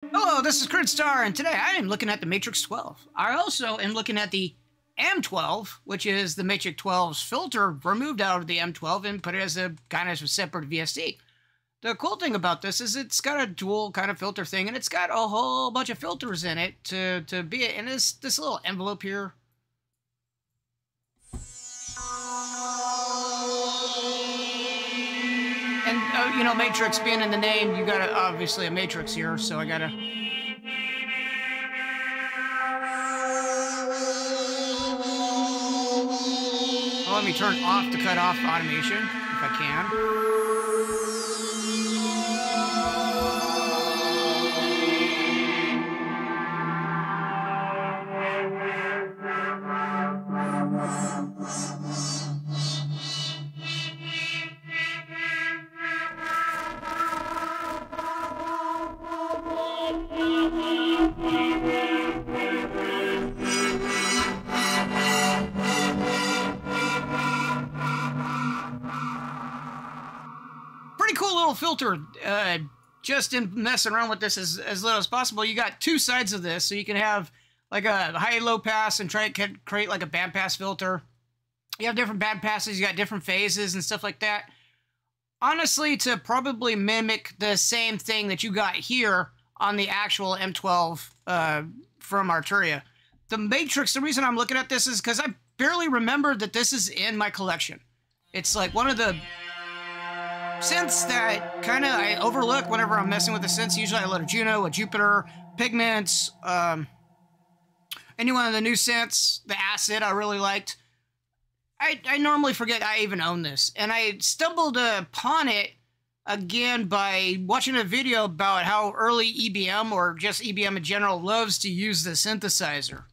Hello, this is Star, and today I am looking at the Matrix 12. I also am looking at the M12, which is the Matrix 12's filter removed out of the M12 and put it as a kind of a separate VST. The cool thing about this is it's got a dual kind of filter thing, and it's got a whole bunch of filters in it to be it. And this little envelope here. And, you know, Matrix being in the name, you got obviously a Matrix here, so I gotta... Well, let me turn off the cutoff automation, if I can. Cool little filter, just in messing around with this as little as possible. You got two sides of this, so you can have like a high-low pass and try to create like a bandpass filter. You have different bandpasses, you got different phases and stuff like that. Honestly, to probably mimic the same thing that you got here on the actual M12 from Arturia. The Matrix, the reason I'm looking at this is because I barely remember that this is in my collection. It's like one of the synths that kind of I overlook whenever I'm messing with the synths. Usually I let a Juno, a Jupiter, Pigments, any one of the new synths, the Acid I really liked. I normally forget I even own this. And I stumbled upon it again by watching a video about how early EBM, or just EBM in general, loves to use the synthesizer.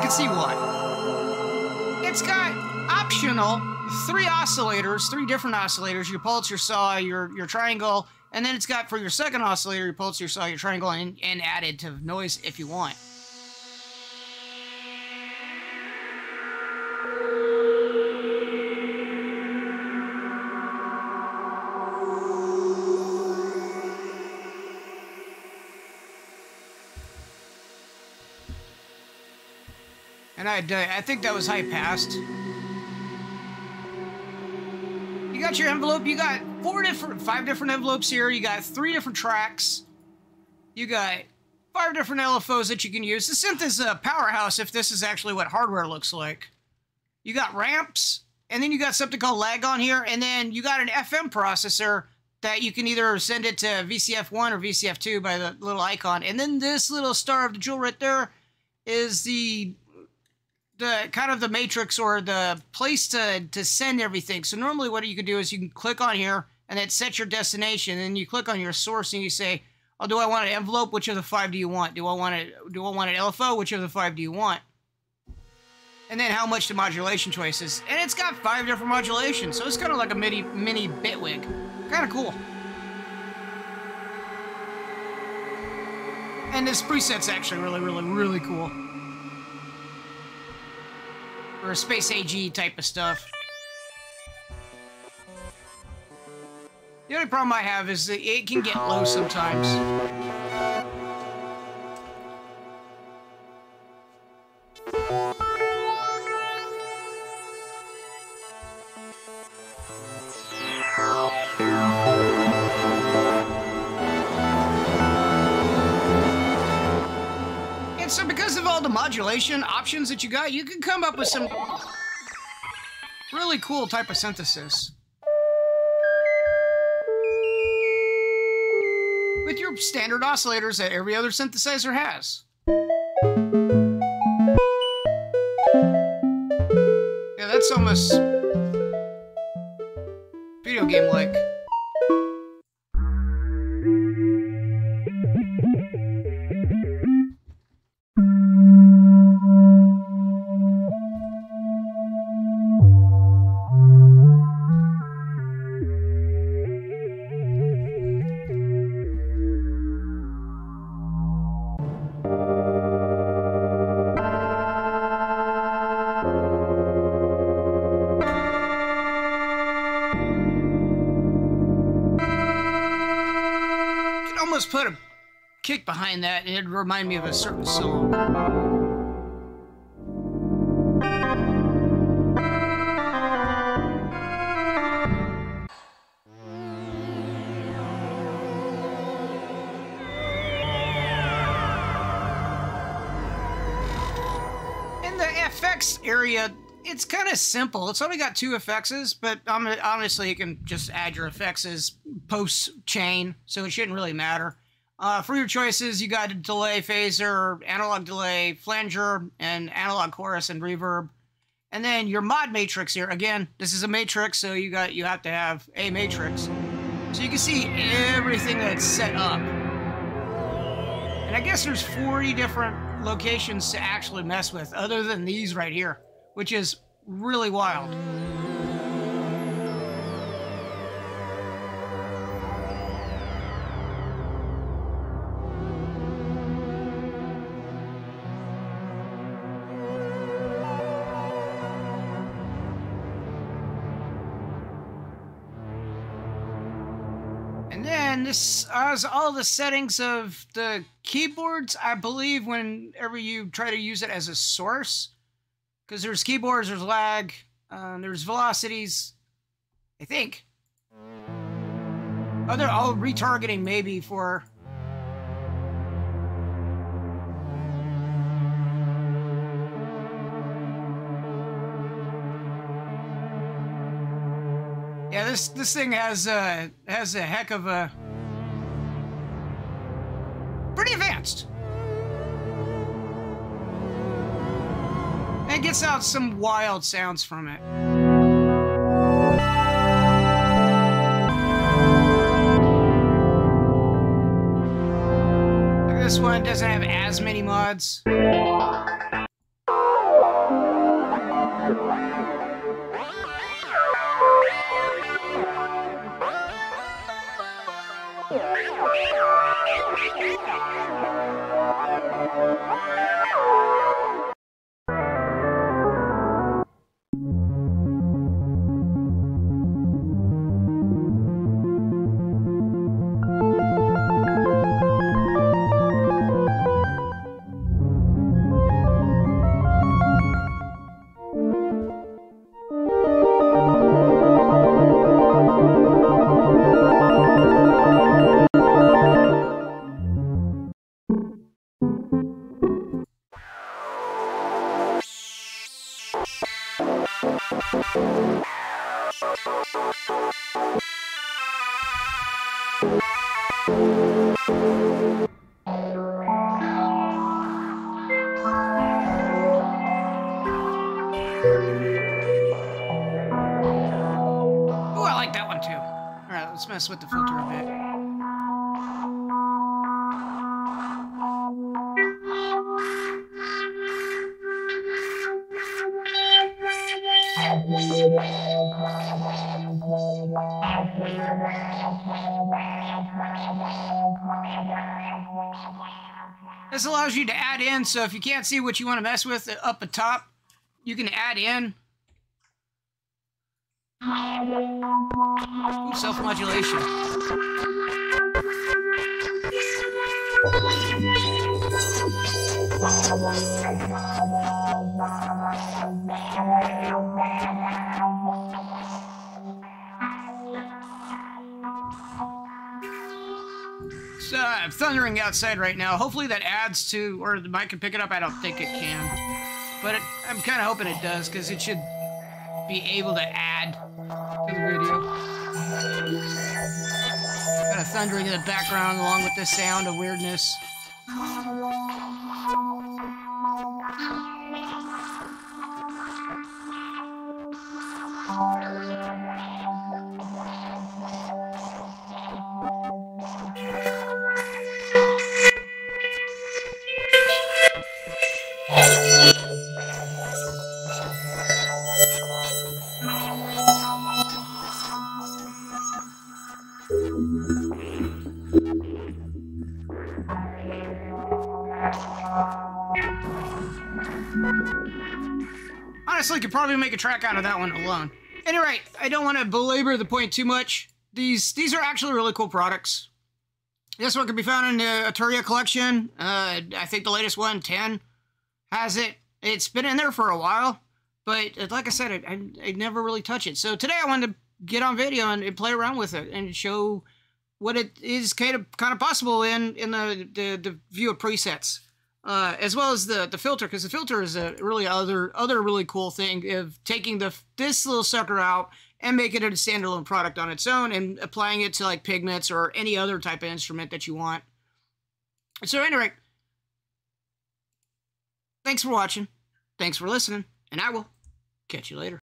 See why. It's got optional three different oscillators, your pulse, your saw, your triangle, and then it's got for your second oscillator, your pulse, your saw, your triangle, and added to noise if you want. And I think that was high passed. You got your envelope. You got five different envelopes here. You got 3 different tracks. You got 5 different LFOs that you can use. The synth is a powerhouse if this is actually what hardware looks like. You got ramps, and then you got something called lag on here, and then you got an FM processor that you can either send it to VCF1 or VCF2 by the little icon. And then this little star of the jewel right there is the kind of the matrix, or the place to send everything. So normally what you can do is you can click on here and it sets your destination, and you click on your source and you say, oh, do I want an envelope? Which of the 5 do you want? Do I want an LFO? Which of the 5 do you want? And then how much the modulation choices. And it's got 5 different modulations, so it's kind of like a mini bitwig. Kind of cool. And this preset's actually really cool. Or space AG type of stuff. The only problem I have is that it can get low sometimes. And so because of all the modulation options that you got, you can come up with some really cool type of synthesis. With your standard oscillators that every other synthesizer has. Yeah, that's almost video game-like. almost put a kick behind that, and it'd remind me of a certain song. Effects area, it's kind of simple. It's only got 2 effects, but honestly, you can just add your effects post chain, so it shouldn't really matter. For your choices, you got a delay phaser, analog delay, flanger, and analog chorus and reverb. And then your mod matrix here. Again, this is a matrix, so you have to have a matrix. So you can see everything that's set up. And I guess there's 40 different locations to actually mess with, other than these right here, which is really wild. And then this has all the settings of the keyboards, I believe, whenever you try to use it as a source. Because there's keyboards, there's lag, there's velocities, I think. Oh, they're all retargeting maybe for... Yeah, this thing has a heck of a... pretty advanced. It gets out some wild sounds from it. This one doesn't have as many mods. Let's mess with the filter a bit. This allows you to add in, so if you can't see what you want to mess with up at top, you can add in. Ooh, self-modulation. It's thundering outside right now. Hopefully that adds to, or the mic can pick it up. I don't think it can. But I'm kind of hoping it does, because it should be able to add to the video. Got a thundering in the background along with the sound of weirdness. Honestly, could probably make a track out of that one alone. Anyway, I don't want to belabor the point too much. These are actually really cool products. This one can be found in the Arturia collection. I think the latest one, 10, has it. It's been in there for a while, but like I said, I never really touch it. So today I wanted to get on video and play around with it and show what it is kind of possible in the view of presets, as well as the filter, because the filter is a really other really cool thing of taking this little sucker out and making it a standalone product on its own and applying it to like pigments or any other type of instrument that you want. So anyway, thanks for watching, thanks for listening, and I will catch you later.